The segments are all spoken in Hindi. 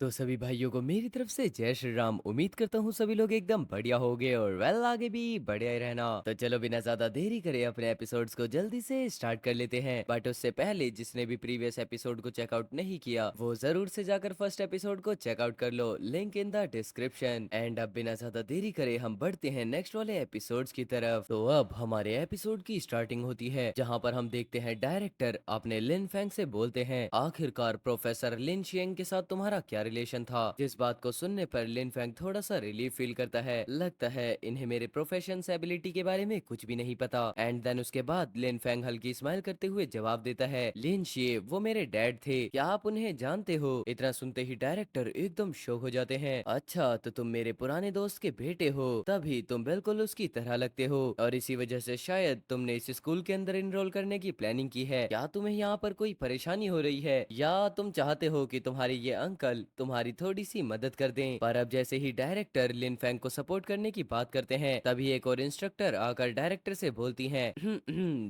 तो सभी भाइयों को मेरी तरफ से जय श्री राम। उम्मीद करता हूँ सभी लोग एकदम बढ़िया होगे और वेल आगे भी बढ़िया ही रहना। तो चलो बिना ज्यादा देरी करे अपने एपिसोड्स को जल्दी से स्टार्ट कर लेते हैं। बट उससे पहले जिसने भी प्रीवियस एपिसोड को चेकआउट नहीं किया वो जरूर से जाकर फर्स्ट एपिसोड को चेकआउट कर लो, link in the description. And अब बिना ज्यादा देरी करे हम बढ़ते हैं नेक्स्ट वाले एपिसोड्स की तरफ। तो अब हमारे एपिसोड की स्टार्टिंग होती है जहाँ पर हम देखते हैं डायरेक्टर अपने लिन फैंग से बोलते हैं, आखिरकार प्रोफेसर लिन शियंग के साथ तुम्हारा क्या रिलेशन था। जिस बात को सुनने पर लिन फैंग थोड़ा सा रिलीफ फील करता है, लगता है इन्हें मेरे प्रोफेशन से एबिलिटी के बारे में कुछ भी नहीं पता। एंड देन उसके बाद लिन फैंग हल्की स्माइल करते हुए जवाब देता है, लिन शिये वो मेरे डैड थे, क्या आप उन्हें जानते हो। इतना सुनते ही डायरेक्टर एकदम शॉक हो जाते हैं, अच्छा तो तुम मेरे पुराने दोस्त के बेटे हो, तभी तुम बिल्कुल उसकी तरह लगते हो और इसी वजह से शायद तुमने इस स्कूल के अंदर इनरोल करने की प्लानिंग की है। क्या तुम्हें यहाँ पर कोई परेशानी हो रही है या तुम चाहते हो कि तुम्हारे ये अंकल तुम्हारी थोड़ी सी मदद कर दें। पर अब जैसे ही डायरेक्टर लिन फैंग को सपोर्ट करने की बात करते हैं तभी एक और इंस्ट्रक्टर आकर डायरेक्टर से बोलती हैं,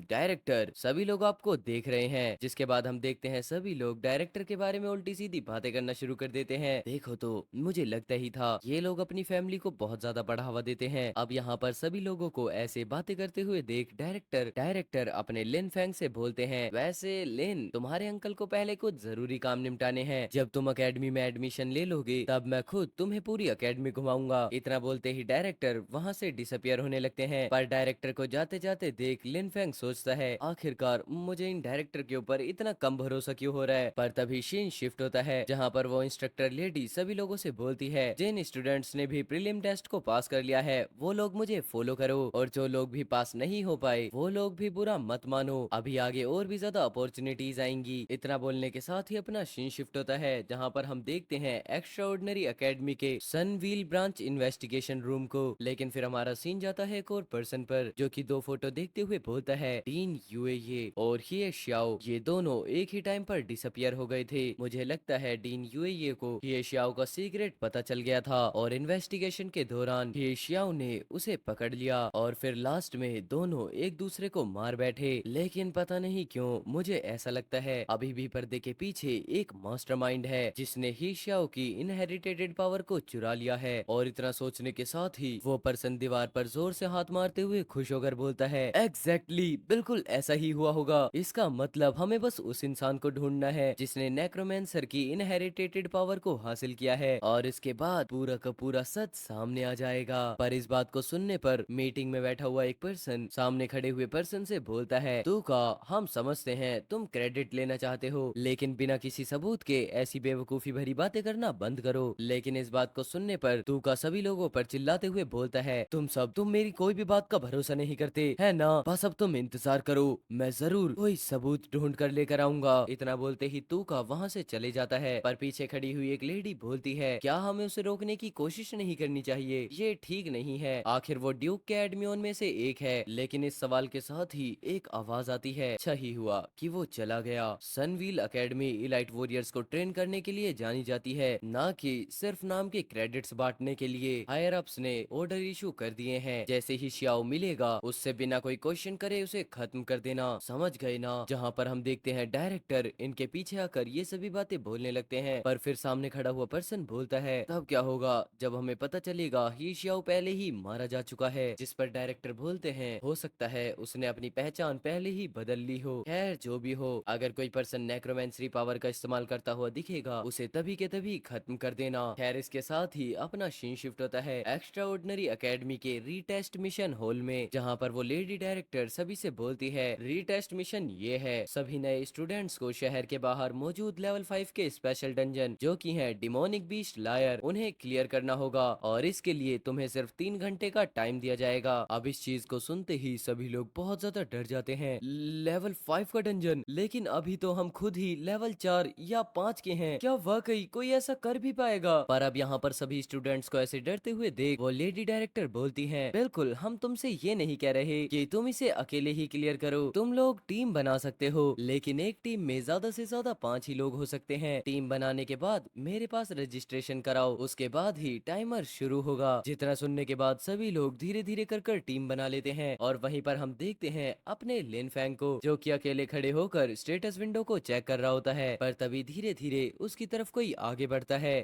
डायरेक्टर सभी लोग आपको देख रहे हैं। जिसके बाद हम देखते हैं सभी लोग डायरेक्टर के बारे में उल्टी सीधी बातें करना शुरू कर देते हैं। देखो तो मुझे लगता ही था ये लोग अपनी फैमिली को बहुत ज्यादा बढ़ावा देते हैं। अब यहाँ पर सभी लोगों को ऐसे बातें करते हुए देख डायरेक्टर अपने लिन फैंग से बोलते हैं, वैसे लिन तुम्हारे अंकल को पहले कुछ जरूरी काम निपटाने हैं, जब तुम एकेडमी में एडमिशन ले लोगे तब मैं खुद तुम्हें पूरी एकेडमी घुमाऊंगा। इतना बोलते ही डायरेक्टर वहाँ से डिसअपियर होने लगते हैं। पर डायरेक्टर को जाते जाते देख लिन फैंग सोचता है, आखिरकार मुझे इन डायरेक्टर के ऊपर इतना कम भरोसा क्यों हो रहा है। पर तभी सीन शिफ्ट होता है जहाँ पर वो इंस्ट्रक्टर लेडी सभी लोगों से बोलती है, जिन स्टूडेंट्स ने भी प्रीलिम टेस्ट को पास कर लिया है वो लोग मुझे फॉलो करो और जो लोग भी पास नहीं हो पाए वो लोग भी बुरा मत मानो, अभी आगे और भी ज्यादा अपॉर्चुनिटीज आएंगी। इतना बोलने के साथ ही अपना सीन शिफ्ट होता है जहाँ पर हम देखते हैं एक्स्ट्रा ऑर्डिनरी अकेडमी के सनव्हील ब्रांच इन्वेस्टिगेशन रूम को। लेकिन फिर हमारा सीन जाता है एक और पर्सन पर जो कि दो फोटो देखते हुए बोलता है, डीन यूए और ये श्याओ ये दोनों एक ही टाइम पर डिसअपियर हो गए थे। मुझे लगता है डीन यूए को ये श्याओ का सीक्रेट पता चल गया था और इन्वेस्टिगेशन के दौरान ये श्याओ ने उसे पकड़ लिया और फिर लास्ट में दोनों एक दूसरे को मार बैठे। लेकिन पता नहीं क्यों मुझे ऐसा लगता है अभी भी पर्दे के पीछे एक मास्टरमाइंड है जिसने ही श्याओ की इनहेरिटेड पावर को चुरा लिया है। और इतना सोचने के साथ ही वो पर्सन दीवार पर जोर से हाथ मारते हुए खुश होकर बोलता है, एग्जैक्टली बिल्कुल ऐसा ही हुआ होगा। इसका मतलब हमें बस उस इंसान को ढूंढना है जिसने नेक्रोमेंसर की इनहेरिटेड पावर को हासिल किया है और इसके बाद पूरा का पूरा सच सामने आ जाएगा। पर इस बात को सुनने पर मीटिंग में बैठा हुआ एक पर्सन सामने खड़े हुए पर्सन से बोलता है, तू का हम समझते हैं तुम क्रेडिट लेना चाहते हो, लेकिन बिना किसी सबूत के ऐसी बेवकूफी भरी बातें करना बंद करो। लेकिन इस बात को सुनने पर तू का सभी लोगों पर चिल्लाते हुए बोलता है, तुम मेरी कोई भी बात का भरोसा नहीं करते है ना, बस अब तुम इंतजार करो, मैं जरूर कोई सबूत ढूंढ कर लेकर आऊंगा। इतना बोलते ही तू का वहाँ से चले जाता है। पर पीछे खड़ी हुई एक लेडी बोलती है, क्या हमें उसे रोकने की कोशिश नहीं करनी चाहिए, ये ठीक नहीं है, आखिर वो ड्यूक के एडमियन में से एक है। लेकिन इस सवाल के साथ ही एक आवाज आती है, अच्छा ही हुआ कि वो चला गया। सनव्हील एकेडमी इलाइट वॉरियर्स को ट्रेन करने के लिए जानी जाती है, ना कि सिर्फ नाम के क्रेडिट्स बांटने के लिए। हायर अप्स ने ऑर्डर इशू कर दिए हैं, जैसे ही श्याओ मिलेगा उससे बिना कोई क्वेश्चन करे उसे खत्म कर देना, समझ गए ना। जहाँ पर हम देखते हैं डायरेक्टर इनके पीछे आकर ये सभी बातें बोलने लगते हैं। पर फिर सामने खड़ा हुआ पर्सन बोलता है, तब क्या होगा जब हमें पता चलेगा ही श्याओ पहले ही मारा जा चुका है। जिस पर डायरेक्टर बोलते हैं, हो सकता है उसने अपनी पहचान पहले ही बदल ली हो। खैर जो भी हो, अगर कोई पर्सन नेक्रोमेंसरी पावर का इस्तेमाल करता हुआ दिखेगा उसे तभी के तभी खत्म कर देना। खैर इसके साथ ही अपना सीन शिफ्ट होता है एक्स्ट्रा ऑर्डिनरी अकेडमी के रीटेस्ट मिशन हॉल में, जहाँ पर वो लेडी डायरेक्टर सभी से बोलती है, रीटेस्ट मिशन ये है, सभी नए स्टूडेंट्स को शहर के बाहर मौजूद लेवल 5 के स्पेशल डंजन जो कि है डिमोनिक बीस्ट लायर उन्हें क्लियर करना होगा और इसके लिए तुम्हें सिर्फ 3 घंटे का टाइम दिया जाएगा। अब इस चीज को सुनते ही सभी लोग बहुत ज्यादा डर जाते हैं, लेवल 5 का डंजन, लेकिन अभी तो हम खुद ही लेवल 4 या 5 के हैं, क्या वाकई कोई ऐसा कर भी पाएगा। पर अब यहाँ पर सभी स्टूडेंट्स को ऐसे डरते हुए देख वो लेडी डायरेक्टर बोलती है, बिल्कुल हम तुमसे ये नहीं कह रहे कि तुम इसे अकेले ही क्लियर करो, तुम लोग टीम बना सकते हो, लेकिन एक टीम में ज्यादा से ज्यादा 5 ही लोग हो सकते हैं। टीम बनाने के बाद मेरे पास रजिस्ट्रेशन कराओ, उसके बाद ही टाइमर शुरू होगा। जितना सुनने के बाद सभी लोग धीरे धीरे कर टीम बना लेते हैं और वहीं पर हम देखते हैं अपने लिन फैंग को जो कि अकेले खड़े होकर स्टेटस विंडो को चेक कर रहा होता है। पर तभी धीरे धीरे उसकी तरफ कोई आगे बढ़ता है।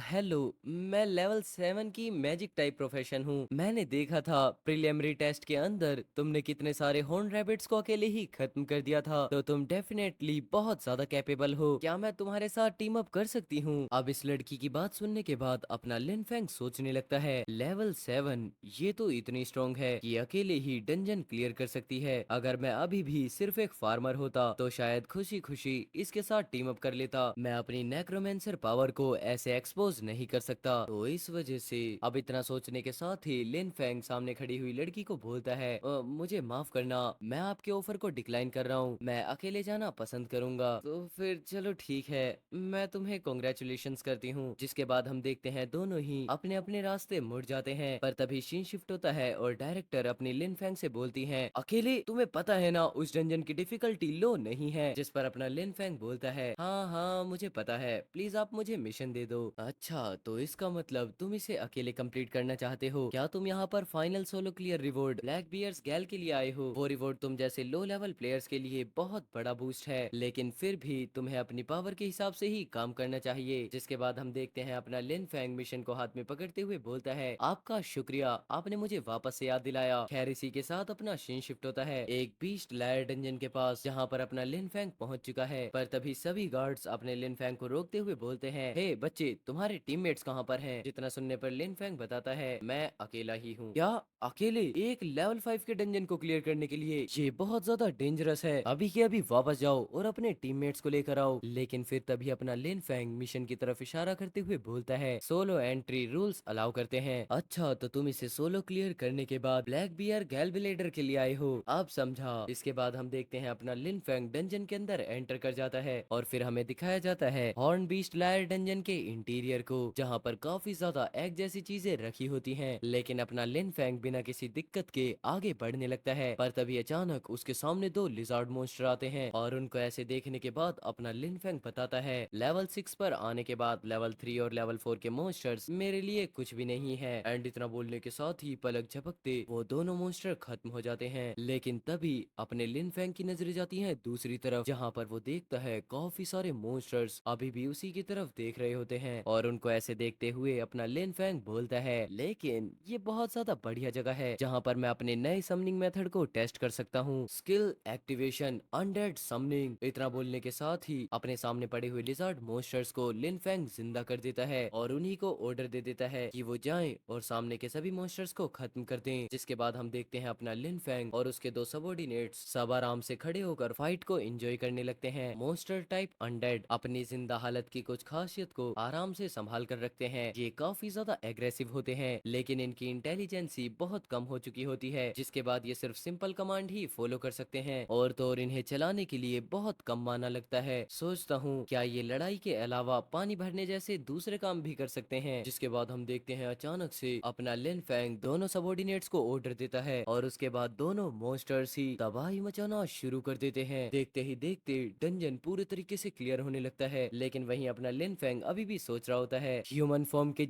हेलो, मैं लेवल 7 की मैजिक टाइप प्रोफेशन हूँ। मैंने देखा था प्रीलिमिनरी टेस्ट के अंदर तुमने कितने सारे हॉर्न रैबिट्स को अकेले ही खत्म कर दिया था, तो तुम डेफिनेटली बहुत ज्यादा कैपेबल हो। क्या मैं तुम्हारे साथ टीम अप कर सकती हूँ? अब इस लड़की की बात सुनने के बाद अपना लिन फेंग सोचने लगता है, लेवल 7 ये तो इतनी स्ट्रॉन्ग है कि अकेले ही डंजन क्लियर कर सकती है। अगर मैं अभी भी सिर्फ एक फार्मर होता तो शायद खुशी खुशी इसके साथ टीम अप कर लेता। मैं अपनी नेक्रोमेंसर पावर को ऐसे एक्सपोज नहीं कर सकता, तो इस वजह से अब इतना सोचने के साथ ही लिन फेंग सामने खड़ी हुई लड़की को बोलता है, मुझे माफ करना, मैं आपके ऑफर को डिक्लाइन कर रहा हूँ, मैं अकेले जाना पसंद करूंगा। तो फिर चलो ठीक है, मैं तुम्हें कॉन्ग्रेचुलेशंस करती हूँ। जिसके बाद हम देखते हैं दोनों ही अपने अपने रास्ते मुड़ जाते हैं। पर तभी सीन शिफ्ट होता है और डायरेक्टर अपनी लिन फेंग से बोलती है, अकेले तुम्हें पता है ना उस डंजन की डिफिकल्टी लो नहीं है। जिस पर अपना लिन फेंग बोलता है, हाँ हाँ मुझे पता है, प्लीज आप मुझे मिशन दे दो। अच्छा, तो इसका मतलब तुम इसे अकेले कंप्लीट करना चाहते हो? क्या तुम यहाँ पर final solo clear reward black bears gal के लिए आए हो? वो रिवॉर्ड तुम जैसे लो लेवल प्लेयर्स के लिए बहुत बड़ा बूस्ट है, लेकिन फिर भी तुम्हें अपनी पावर के हिसाब से ही काम करना चाहिए। जिसके बाद हम देखते हैं अपना लिन फेंग मिशन को हाथ में पकड़ते हुए बोलता है, आपका शुक्रिया, आपने मुझे वापस से याद दिलाया। खैर इसी के साथ अपना सीन शिफ्ट होता है एक बीस्ट लायर डंजन के पास, जहाँ पर अपना लिन फेंग पहुंच चुका है। पर तभी सभी गार्ड्स अपने लिन फेंग को रोकते हुए बोलते हैं, हे बच्चे, तुम्हारे टीममेट्स कहाँ पर हैं? जितना सुनने पर लिन फेंग बताता है, मैं अकेला ही हूँ। क्या अकेले एक लेवल 5 के डंजन को क्लियर करने के लिए? ये बहुत ज्यादा डेंजरस है, अभी के अभी वापस जाओ और अपने टीममेट्स को लेकर आओ। लेकिन फिर तभी अपना लिन फेंग मिशन की तरफ इशारा करते हुए बोलता है, सोलो एंट्री रूल्स अलाउ करते हैं। अच्छा, तो तुम इसे सोलो क्लियर करने के बाद ब्लैक बियर गैल्बिलेडर के लिए आए हो, अब समझा। इसके बाद हम देखते हैं अपना लिन फेंग डंजन के अंदर एंटर कर जाता है और फिर हमें दिखाया जाता है हॉर्न बीस्ट लायर डंजन के इंटीरियर को, जहाँ पर काफी ज्यादा एग जैसी चीजें रखी होती हैं। लेकिन अपना लिन फेंग बिना किसी दिक्कत के आगे बढ़ने लगता है। पर तभी अचानक उसके सामने दो लिजार्ड मॉन्स्टर आते हैं और उनको ऐसे देखने के बाद अपना लिन फेंग बताता है, लेवल 6 पर आने के बाद लेवल 3 और लेवल 4 के मॉन्स्टर्स मेरे लिए कुछ भी नहीं है। एंड इतना बोलने के साथ ही पलक झपकते वो दोनों मॉन्स्टर खत्म हो जाते हैं। लेकिन तभी अपने लिन फेंग की नजरें जाती हैं दूसरी तरफ, जहाँ पर वो देखता है काफी सारे मॉन्स्टर्स अभी भी उसी की तरफ देख रहे होते हैं। और उनको ऐसे देखते हुए अपना लिन फेंग बोलता है, लेकिन ये बहुत ज्यादा बढ़िया जगह है जहाँ पर मैं अपने नए समनिंग मेथड को टेस्ट कर सकता हूँ, स्किल एक्टिवेशन अनडेड समनिंग। इतना बोलने के साथ ही अपने सामने पड़े हुए लिजर्ड मॉन्स्टर्स को लिन फेंग जिंदा कर देता है और उन्हीं को ऑर्डर दे देता है कि वो जाएं और सामने के सभी मॉन्स्टर्स को खत्म कर दें। जिसके बाद हम देखते हैं अपना लिन फेंग और उसके दो सबॉर्डिनेट्स सब आराम से खड़े होकर फाइट को एंजॉय करने लगते हैं। मॉन्स्टर टाइप अनडेड अपनी जिंदा हालत की कुछ खासियत को आराम से संभाल कर रखते हैं। ये काफी ज्यादा एग्रेसिव होते हैं, लेकिन इनकी इंटेलिजेंसी बहुत कम हो चुकी होती है, जिसके बाद ये सिर्फ सिंपल कमांड ही फॉलो कर सकते हैं और तो और इन्हें चलाने के लिए बहुत कम माना लगता है। सोचता हूँ क्या ये लड़ाई के अलावा पानी भरने जैसे दूसरे काम भी कर सकते हैं। जिसके बाद हम देखते हैं अचानक से अपना लिन फेंग दोनों सबॉर्डिनेट्स को ऑर्डर देता है और उसके बाद दोनों मॉन्स्टर्स ही तबाही मचाना शुरू कर देते हैं। देखते ही देखते डंजन पूरे तरीके से क्लियर होने लगता है। लेकिन वहीं अपना लिन फेंग अभी भी सोच रहा होता है, ह्यूमन फॉर्म के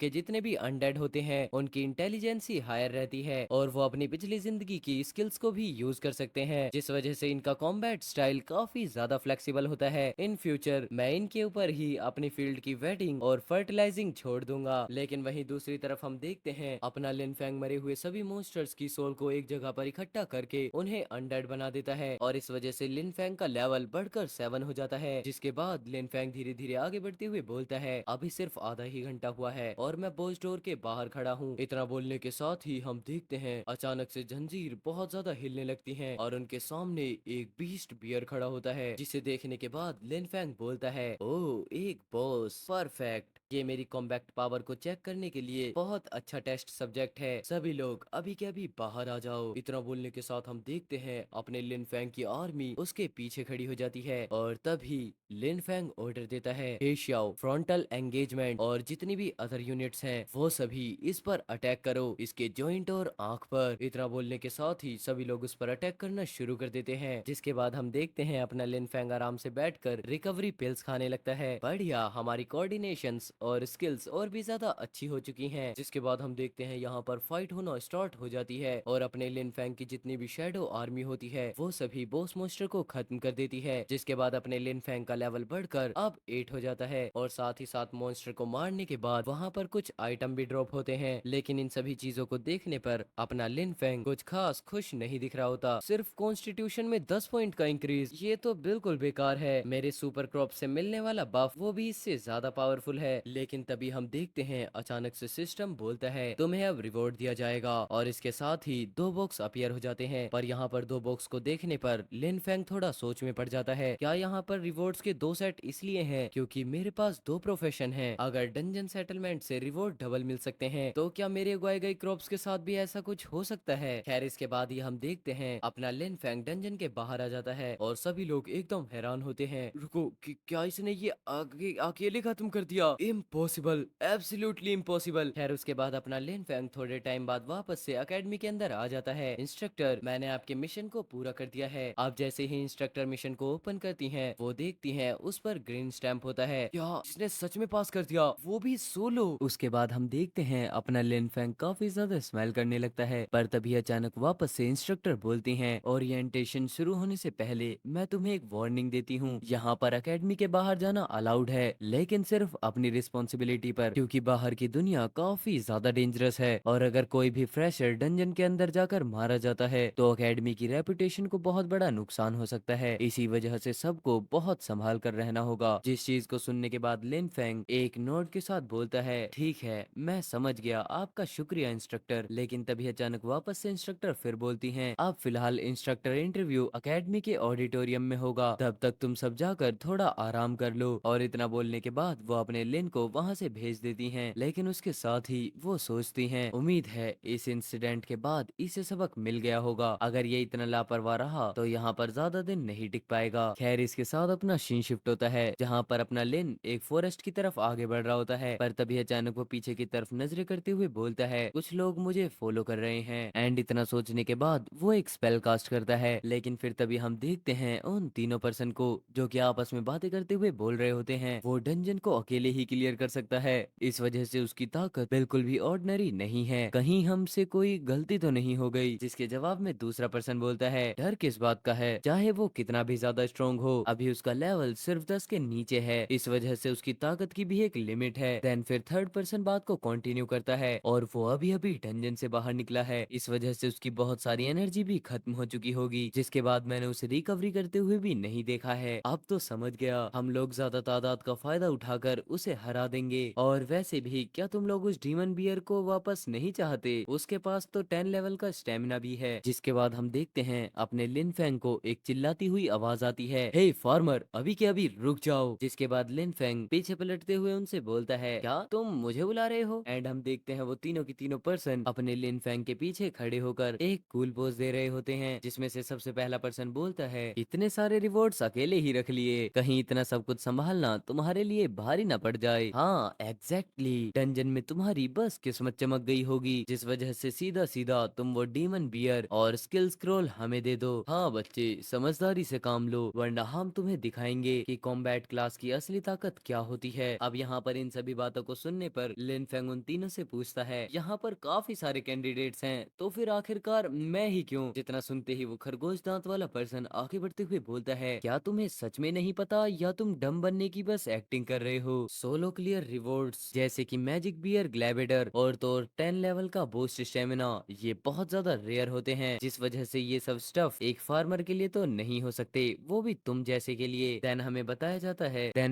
जितने भी अनडेड होते हैं उनकी इंटेलिजेंसी हायर रहती है और वो अपनी पिछली जिंदगी की स्किल्स को भी यूज कर सकते हैं, जिस वजह से इनका कॉम्बैट स्टाइल काफी ज्यादा फ्लेक्सिबल होता है। इन फ्यूचर मैं इनके ऊपर ही अपनी फील्ड की वेटिंग और फर्टिलाइजिंग छोड़ दूंगा। लेकिन वहीं दूसरी तरफ हम देखते हैं अपना लिन फेंग मरे हुए सभी मॉन्स्टर्स की सोल को एक जगह पर इकट्ठा करके उन्हें अनडेड बना देता है और इस वजह से लिन फेंग का लेवल बढ़कर 7 हो जाता है। जिसके बाद लिन फेंग धीरे धीरे आगे बढ़ते हुए बोलता है, अभी सिर्फ आधा ही घंटा हुआ है और मैं बॉस डोर के बाहर खड़ा हूँ। इतना बोलने के साथ ही हम देखते हैं अचानक से जंजीर बहुत ज्यादा हिलने लगती है और उनके सामने एक बीस्ट बियर खड़ा होता है, जिसे देखने के बाद लिन फेंग बोलता है, ओह एक बॉस, परफेक्ट, ये मेरी कॉम्बैक्ट पावर को चेक करने के लिए बहुत अच्छा टेस्ट सब्जेक्ट है, सभी लोग अभी के अभी बाहर आ जाओ। इतना बोलने के साथ हम देखते हैं अपने लिन फेंग की आर्मी उसके पीछे खड़ी हो जाती है और तभी लिन फेंग ऑर्डर देता है, हे शियाओ, फ्रंटल एंगेजमेंट और जितनी भी अदर यूनिट्स हैं वो सभी इस पर अटैक करो, इसके जॉइंट और आंख पर। इतना बोलने के साथ ही सभी लोग उस पर अटैक करना शुरू कर देते हैं। जिसके बाद हम देखते हैं अपना लिन फेंग आराम से बैठकर रिकवरी पिल्स खाने लगता है। बढ़िया, हमारी कोऑर्डिनेशंस और स्किल्स और भी ज्यादा अच्छी हो चुकी हैं। जिसके बाद हम देखते हैं यहाँ पर फाइट होना स्टार्ट हो जाती है और अपने लिन फैंग की जितनी भी शैडो आर्मी होती है वो सभी बॉस मोस्टर को खत्म कर देती है। जिसके बाद अपने लिन फैंग का लेवल बढ़कर अब 8 हो जाता है और साथ ही साथ मॉन्स्टर को मारने के बाद वहाँ पर कुछ आइटम भी ड्रॉप होते हैं। लेकिन इन सभी चीजों को देखने पर अपना लिन फैंग कुछ खास खुश नहीं दिख रहा होता। सिर्फ कॉन्स्टिट्यूशन में 10 पॉइंट का इंक्रीज, ये तो बिल्कुल बेकार है। मेरे सुपर क्रॉप से मिलने वाला बफ वो भी इससे ज्यादा पावरफुल है। लेकिन तभी हम देखते हैं अचानक से सिस्टम बोलता है तुम्हें अब रिवॉर्ड दिया जाएगा और इसके साथ ही दो बॉक्स अपीयर हो जाते हैं। पर यहाँ पर दो बॉक्स को देखने पर लिन फैंग थोड़ा सोच में पड़ जाता है। क्या यहाँ पर रिवॉर्ड्स के दो सेट इसलिए हैं क्योंकि मेरे पास दो प्रोफेशन हैं? अगर डंजन सेटलमेंट से रिवॉर्ड डबल मिल सकते हैं तो क्या मेरे उगाए गए क्रॉप्स के साथ भी ऐसा कुछ हो सकता है? खैर इसके बाद ही हम देखते हैं अपना लिन फैंग डंजन के बाहर आ जाता है और सभी लोग एकदम हैरान होते हैं। रुको, क्या इसने ये आगे अकेले खत्म कर दिया? Impossible, absolutely impossible. खैर उसके बाद अपना लिन फैंग थोड़े टाइम बाद वापस से एकेडमी के अंदर आ जाता है। इंस्ट्रक्टर, मैंने आपके मिशन को पूरा कर दिया है। आप जैसे ही इंस्ट्रक्टर मिशन को ओपन करती हैं वो देखती हैं उस पर ग्रीन स्टैंप होता है। क्या इसने सच में पास कर दिया, वो भी सोलो? उसके बाद हम देखते हैं अपना लिन फैंग काफी ज्यादा स्माइल करने लगता है। पर तभी अचानक वापस से इंस्ट्रक्टर बोलती हैं ओरिएंटेशन शुरू होने से पहले मैं तुम्हें एक वार्निंग देती हूँ, यहाँ पर एकेडमी के बाहर जाना अलाउड है लेकिन सिर्फ अपनी रिस्पॉन्सिबिलिटी पर, क्योंकि बाहर की दुनिया काफी ज्यादा डेंजरस है और अगर कोई भी फ्रेशर डंजन के अंदर जाकर मारा जाता है तो एकेडमी की रेपुटेशन को बहुत बड़ा नुकसान हो सकता है। इसी वजह से सबको बहुत संभाल कर रहना होगा। जिस चीज को सुनने के बाद लिन फेंग एक नोट के साथ बोलता है ठीक है मैं समझ गया, आपका शुक्रिया इंस्ट्रक्टर। लेकिन तभी अचानक वापस से इंस्ट्रक्टर फिर बोलती हैं अब फिलहाल इंस्ट्रक्टर इंटरव्यू एकेडमी के ऑडिटोरियम में होगा, तब तक तुम सब जाकर थोड़ा आराम कर लो। और इतना बोलने के बाद वो अपने लिन को वहां से भेज देती हैं। लेकिन उसके साथ ही वो सोचती हैं उम्मीद है इस इंसिडेंट के बाद इसे सबक मिल गया होगा, अगर ये इतना लापरवाह रहा तो यहाँ पर ज्यादा दिन नहीं टिक पाएगा। खैर इसके साथ अपना सीन शिफ्ट होता है जहाँ पर अपना लिन एक फॉरेस्ट की तरफ आगे बढ़ रहा होता है। पर तभी अचानक वो पीछे की तरफ नजरें करते हुए बोलता है कुछ लोग मुझे फॉलो कर रहे हैं। एंड इतना सोचने के बाद वो एक स्पेल कास्ट करता है। लेकिन फिर तभी हम देखते हैं उन तीनों पर्सन को जो कि आपस में बातें करते हुए बोल रहे होते हैं वो डंजन को अकेले ही क्लियर कर सकता है। इस वजह से उसकी ताकत बिल्कुल भी ऑर्डिनरी नहीं है, कहीं हमसे कोई गलती तो नहीं हो गई? जिसके जवाब में दूसरा पर्सन बोलता है डर किस बात का है, चाहे वो कितना भी ज्यादा स्ट्रोंग हो अभी उसका लेवल सिर्फ 10 के नीचे है, इस वजह से उसकी ताकत की भी एक लिमिट है। देन फिर थर्ड पर्सन बात को कंटिन्यू करता है और वो अभी अभी डंजन से बाहर निकला है, इस वजह से उसकी बहुत सारी एनर्जी भी खत्म हो चुकी होगी। जिसके बाद मैंने उसे रिकवरी करते हुए भी नहीं देखा है। अब तो समझ गया हम लोग ज्यादा तादाद का फायदा उठाकर उसे हरा देंगे। और वैसे भी क्या तुम लोग उस डीमन बियर को वापस नहीं चाहते? उसके पास तो 10 लेवल का स्टेमिना भी है। जिसके बाद हम देखते हैं अपने लिन फैंग को एक चिल्लाती हुई आवाज आती है हे फार्मर अभी के अभी रुक जाओ। जिसके बाद लिन फैंग पीछे पलटते हुए उनसे बोलता है क्या तुम मुझे बुला रहे हो? एंड हम देखते हैं वो तीनों की तीनों पर्सन अपने लिन फैंग के पीछे खड़े होकर एक कूल पोज दे रहे होते हैं, जिसमें से सबसे पहला पर्सन बोलता है इतने सारे रिवॉर्ड्स अकेले ही रख लिए, कहीं इतना सब कुछ संभालना तुम्हारे लिए भारी ना पड़ जाए। हाँ एग्जैक्टली, डंजन में तुम्हारी बस किस्मत चमक गई होगी जिस वजह से सीधा सीधा तुम वो डीमन बियर और स्किल स्क्रॉल हमें दे दो। हाँ बच्चे समझदारी से काम लो वरना हम तुम्हें दिखाएंगे कि कॉम्बैट क्लास की असली ताकत क्या होती है। अब यहाँ पर इन सभी बातों को सुनने पर लिन फेंग उन तीनों से पूछता है यहाँ पर काफी सारे कैंडिडेट्स हैं तो फिर आखिरकार मैं ही क्यों? जितना सुनते ही वो खरगोश दांत वाला पर्सन आगे बढ़ते हुए बोलता है क्या तुम्हें सच में नहीं पता या तुम डम बनने की बस एक्टिंग कर रहे हो? सोलो क्लियर रिवॉर्ड्स जैसे कि मैजिक बियर ग्लैवेडर और तो 10 लेवल का बूस्ट स्टेमिना ये बहुत ज्यादा रेयर होते हैं, जिस वजह से ये सब स्टफ एक फार्मर के लिए तो नहीं हो सकते, वो भी तुम जैसे के लिए। देन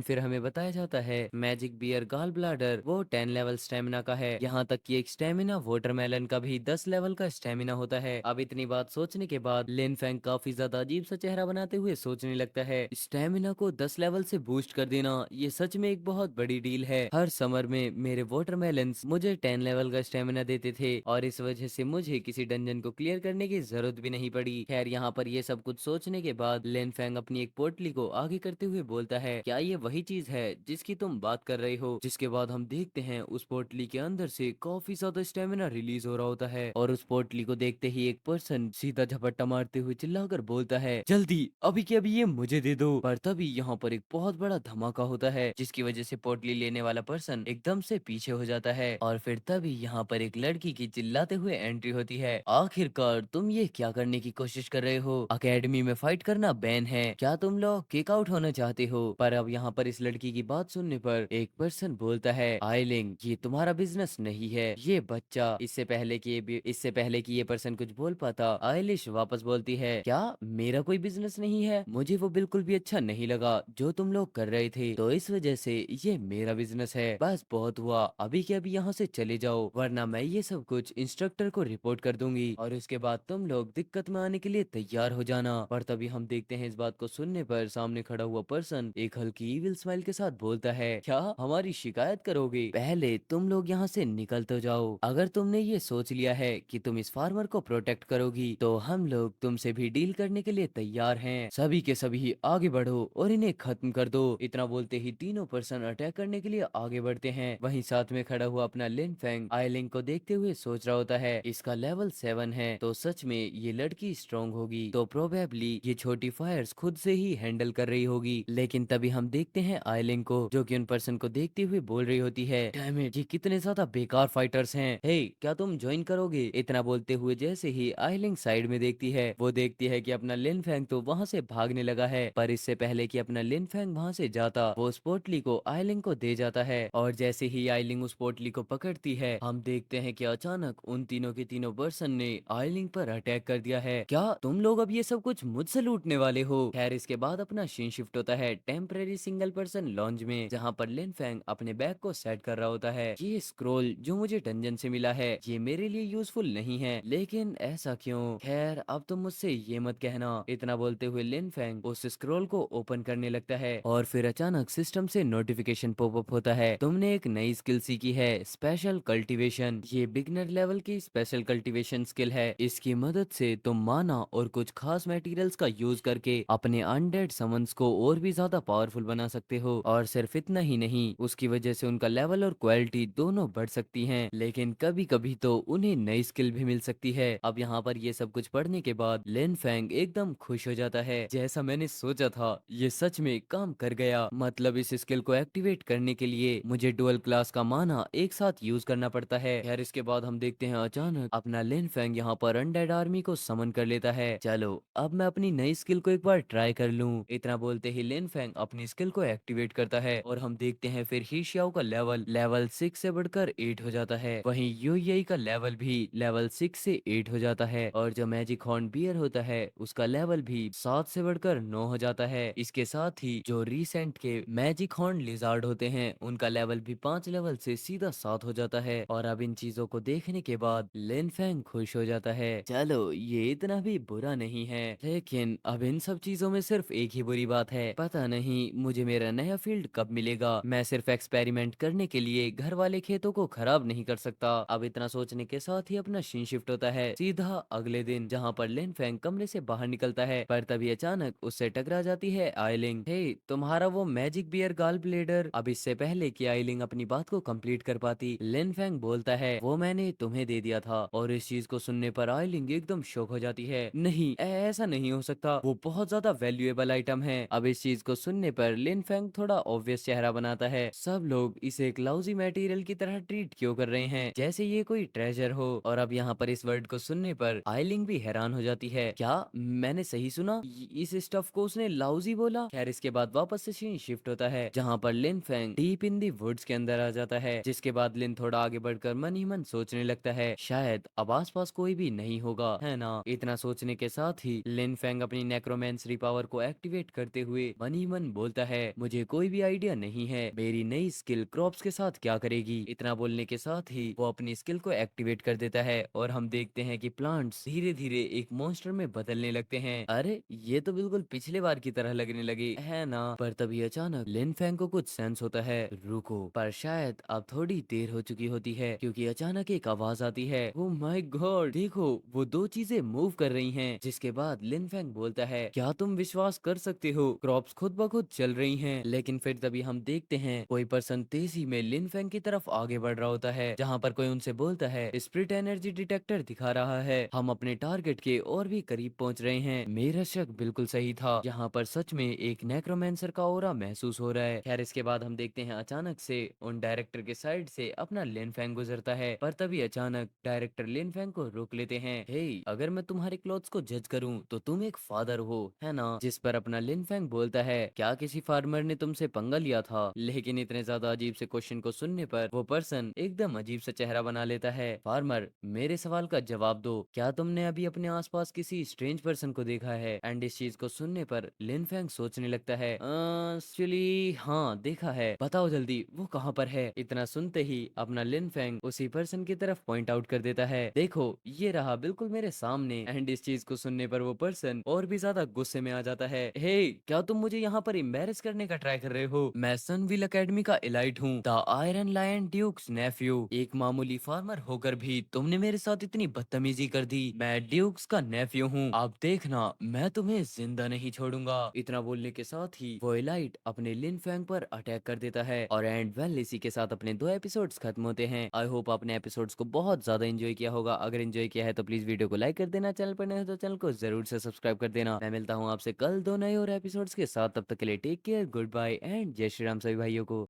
फिर हमें बताया जाता है मैजिक बियर गाल ब्लाडर वो 10 लेवल स्टेमिना का है, यहाँ तक कि एक स्टेमिना वाटरमेलन का भी 10 लेवल का स्टेमिना होता है। अब इतनी बात सोचने के बाद लिन फैंग काफी ज्यादा अजीब सा चेहरा बनाते हुए सोचने लगता है स्टेमिना को 10 लेवल से बूस्ट कर देना ये सच में एक बहुत बड़ी डील है। हर समर में मेरे वाटरमेलन्स मुझे 10 लेवल का स्टेमिना देते थे और इस वजह से मुझे किसी डंजन को क्लियर करने की जरूरत भी नहीं पड़ी। खैर यहाँ पर ये सब कुछ सोचने के बाद लिन फैंग अपनी एक पोटली को आगे करते हुए बोलता है क्या ये वही चीज है जिसकी तुम बात कर रहे हो? जिसके बाद हम देखते हैं उस पोटली के अंदर से काफी ज्यादा स्टेमिना रिलीज हो रहा होता है और उस पोटली को देखते ही एक पर्सन सीधा झपट्टा मारते हुए चिल्लाकर बोलता है जल्दी अभी के अभी ये मुझे दे दो। पर तभी यहाँ पर एक बहुत बड़ा धमाका होता है जिसकी वजह से पोटली असली लेने वाला पर्सन एकदम से पीछे हो जाता है और फिर तभी यहाँ पर एक लड़की की चिल्लाते हुए एंट्री होती है। आखिरकार तुम ये क्या करने की कोशिश कर रहे हो? अकेडमी में फाइट करना बैन है, क्या तुम लोग किक आउट होना चाहते हो? पर अब यहाँ पर इस लड़की की बात सुनने पर एक पर्सन बोलता है, आइलिंग ये तुम्हारा बिजनेस नहीं है, ये बच्चा। इससे पहले कि ये पर्सन कुछ बोल पाता, आइलिश वापस बोलती है, क्या मेरा कोई बिजनेस नहीं है? मुझे वो बिल्कुल भी अच्छा नहीं लगा जो तुम लोग कर रहे थे, तो इस वजह से ये मेरा बिजनेस है। बस बहुत हुआ, अभी के अभी यहाँ से चले जाओ वरना मैं ये सब कुछ इंस्ट्रक्टर को रिपोर्ट कर दूंगी और उसके बाद तुम लोग दिक्कत में आने के लिए तैयार हो जाना। पर तभी हम देखते हैं इस बात को सुनने पर सामने खड़ा हुआ पर्सन एक हल्की इविल स्माइल के साथ बोलता है, क्या हमारी शिकायत करोगे? पहले तुम लोग यहाँ से निकल तो जाओ। अगर तुमने ये सोच लिया है कि तुम इस फार्मर को प्रोटेक्ट करोगी तो हम लोग तुमसे भी डील करने के लिए तैयार हैं। सभी के सभी आगे बढ़ो और इन्हें खत्म कर दो। इतना बोलते ही तीनों पर्सन अटैक करने के लिए आगे बढ़ते हैं। वहीं साथ में खड़ा हुआ अपना लिन फेंग आइलिंग को देखते हुए सोच रहा होता है, इसका लेवल 7 है तो सच में ये लड़की स्ट्रांग होगी, तो प्रोबेबली ये छोटी फायर्स खुद से ही हैंडल कर रही होगी। लेकिन तभी हम देखते हैं आइलिंग को जो कि उन पर्सन को देखते हुए बोल रही होती है, डैम इट, ये कितने ज्यादा बेकार फाइटर्स हैं। हे क्या तुम ज्वाइन करोगे? इतना बोलते हुए जैसे ही आइलिंग साइड में देखती है, वो देखती है कि अपना लिन फेंग तो वहां से भागने लगा है। पर इससे पहले कि अपना लिन फेंग वहां से जाता, वो उस पोटली को आइलिंग को दे जाता है और जैसे ही आइलिंग उस पोटली को पकड़ती है, हम देखते हैं कि अचानक उन तीनों के तीनों पर्सन ने आइलिंग पर अटैक कर दिया है। क्या तुम लोग अब ये सब कुछ मुझसे लूटने वाले हो? खैर इसके बाद अपना सीन शिफ्ट होता है टेम्परेरी सिंगल पर्सन लॉन्ज में, जहाँ पर लिन फेंग अपने बैग को सेट कर रहा होता है। ये स्क्रोल जो मुझे डंजन से मिला है ये मेरे लिए यूजफुल नहीं है, लेकिन ऐसा क्यों? खैर अब तुम मुझसे ये मत कहना। इतना बोलते हुए लिन फेंग उस स्क्रोल को ओपन करने लगता है और फिर अचानक सिस्टम से नोटिफिकेशन पॉपअप होता है, तुमने एक नई स्किल सीखी है, स्पेशल कल्टीवेशन। ये बिगनर लेवल की स्पेशल कल्टीवेशन स्किल है। इसकी मदद से तुम माना और कुछ खास मटेरियल्स का यूज करके अपने अनडेड समन्स को और भी ज्यादा पावरफुल बना सकते हो। और सिर्फ इतना ही नहीं, उसकी वजह से उनका लेवल और क्वालिटी दोनों बढ़ सकती हैं। लेकिन कभी कभी तो उन्हें नई स्किल भी मिल सकती है। अब यहाँ पर ये सब कुछ पढ़ने के बाद लिन फेंग एकदम खुश हो जाता है, जैसा मैंने सोचा था ये सच में काम कर गया। मतलब इस स्किल को एक्टिवेट करने के लिए मुझे डुअल क्लास का माना एक साथ यूज करना पड़ता है। यार इसके बाद हम देखते हैं अचानक अपना लिन फेंग यहाँ पर अनडेड आर्मी को समन कर लेता है। चलो अब मैं अपनी नई स्किल को एक बार ट्राई कर लूं। इतना बोलते ही लिन फेंग अपनी स्किल को एक्टिवेट करता है और हम देखते हैं फिर ही शियाओ का लेवल 6 से बढ़कर 8 हो जाता है। वहीं यूई का लेवल भी लेवल 6 से 8 हो जाता है और जो मैजिक हॉर्न बियर होता है उसका लेवल भी 7 से बढ़कर 9 हो जाता है। इसके साथ ही जो रिसेंट के मैजिक हॉर्न लिजार्ड होते हैं उनका लेवल भी 5 लेवल से सीधा 7 हो जाता है। और अब इन चीजों को देखने के बाद लिन फेंग खुश हो जाता है। चलो ये इतना भी बुरा नहीं है, लेकिन अब इन सब चीजों में सिर्फ एक ही बुरी बात है, पता नहीं मुझे मेरा नया फील्ड कब मिलेगा। मैं सिर्फ एक्सपेरिमेंट करने के लिए घर वाले खेतों को खराब नहीं कर सकता। अब इतना सोचने के साथ ही अपना सीन शिफ्ट होता है सीधा अगले दिन, जहाँ पर लिन फेंग कमरे से बाहर निकलता है। पर तभी अचानक उससे टकरा जाती है आइलिंग। हे तुम्हारा वो मैजिक बियर गाल ब्लेडर। अब इससे पहले कि आइलिंग अपनी बात को कंप्लीट कर पाती, लिन फेंग बोलता है, वो मैंने तुम्हें दे दिया था। और इस चीज को सुनने पर आइलिंग एकदम शॉक हो जाती है, नहीं ऐसा नहीं हो सकता, वो बहुत ज्यादा वैल्यूएबल आइटम है। अब इस चीज को सुनने पर लिन फेंग थोड़ा ऑब्वियस चेहरा बनाता है, सब लोग इसे एक लाउजी मटेरियल की तरह ट्रीट क्यों कर रहे हैं, जैसे ये कोई ट्रेजर हो। और अब यहाँ पर इस वर्ड को सुनने पर आइलिंग भी हैरान हो जाती है, क्या मैंने सही सुना? इस स्टफ को उसने लाउजी बोला? खैर इसके बाद वापस से सीन शिफ्ट होता है, जहाँ पर Lin Feng deep in the woods के अंदर आ जाता है। जिसके बाद लिन थोड़ा आगे बढ़कर मन ही मन सोचने लगता है, शायद अब आसपास कोई भी नहीं होगा, है ना? इतना सोचने के साथ ही लिन फेंग अपनी नेक्रोमेंसरी पावर को एक्टिवेट करते हुए मन ही मन बोलता है, मुझे कोई भी आइडिया नहीं है मेरी नई स्किल क्रॉप्स के साथ क्या करेगी। इतना बोलने के साथ ही वो अपनी स्किल को एक्टिवेट कर देता है और हम देखते हैं कि प्लांट्स धीरे धीरे एक मॉन्स्टर में बदलने लगते हैं। अरे ये तो बिल्कुल पिछले बार की तरह लगने लगे, है ना? पर तभी अचानक लिन फेंग को कुछ सेंस होता है, रुको, पर शायद अब थोड़ी देर हो चुकी होती है क्योंकि अचानक एक आवाज आती है, ओह माय गॉड देखो वो दो चीजें मूव कर रही हैं। जिसके बाद लिन फेंग बोलता है, क्या तुम विश्वास कर सकते हो क्रॉप्स खुद ब खुद चल रही हैं। लेकिन फिर तभी हम देखते हैं कोई पर्सन तेजी में लिन फेंग की तरफ आगे बढ़ रहा होता है, जहाँ पर कोई उनसे बोलता है, स्प्रिट एनर्जी डिटेक्टर दिखा रहा है, हम अपने टारगेट के और भी करीब पहुंच रहे हैं। मेरा शक बिल्कुल सही था, यहाँ पर सच में एक नेक्रोमेंसर का ऑरा महसूस हो रहा है। खैर इसके बाद हम देखते हैं अचानक से उन डायरेक्टर के साइड से अपना लिन फैंग गुजरता है, पर तभी अचानक डायरेक्टर लिन फैंग को रोक लेते हैं। हे, अगर मैं तुम्हारे क्लोथ्स को जज करूं तो तुम एक फादर हो, है ना? जिस पर अपना लिन फैंग बोलता है, क्या किसी फार्मर ने तुमसे पंगा लिया था? लेकिन इतने ज्यादा अजीब से क्वेश्चन को सुनने पर वो पर्सन एकदम अजीब सा चेहरा बना लेता है। फार्मर, मेरे सवाल का जवाब दो, क्या तुमने अभी अपने आसपास किसी स्ट्रेंज पर्सन को देखा है? एंड इस चीज को सुनने पर लिन फैंग सोचने लगता है, एक्चुअली हाँ देखा है, बताओ जल्दी वो कहाँ पर है? इतना सुनते ही अपना लिन फैंग उसी पर्सन की तरफ पॉइंट आउट कर देता है, देखो ये रहा बिल्कुल मेरे सामने। एंड इस चीज को सुनने पर वो पर्सन और भी ज्यादा गुस्से में आ जाता है। हे, क्या तुम मुझे यहाँ पर एम्बेरस करने का ट्राई कर रहे हो? मैं सनविल एकेडमी का एलाइट हूँ, the iron lion duke's nephew. एक मामूली फार्मर होकर भी तुमने मेरे साथ इतनी बदतमीजी कर दी। मैं ड्यूक्स का नेफ्यू हूँ, अब देखना मैं तुम्हें जिंदा नहीं छोड़ूंगा। इतना बोलने के साथ ही वो एलाइट अपने लिन फैंग पर अटैक कर देता है। और एंड वेल इसी के साथ अपने 2 एपिसोड्स खत्म होते हैं। आई होप आपने एपिसोड्स को बहुत ज्यादा एंजॉय किया होगा। अगर एंजॉय किया है तो प्लीज वीडियो को लाइक कर देना, चैनल पर नए हो तो चैनल को जरूर से सब्सक्राइब कर देना। मैं मिलता हूँ आपसे कल 2 नए और एपिसोड्स के साथ, तब तक के लिए take care, good bye and जय श्री राम सभी भाइयों को।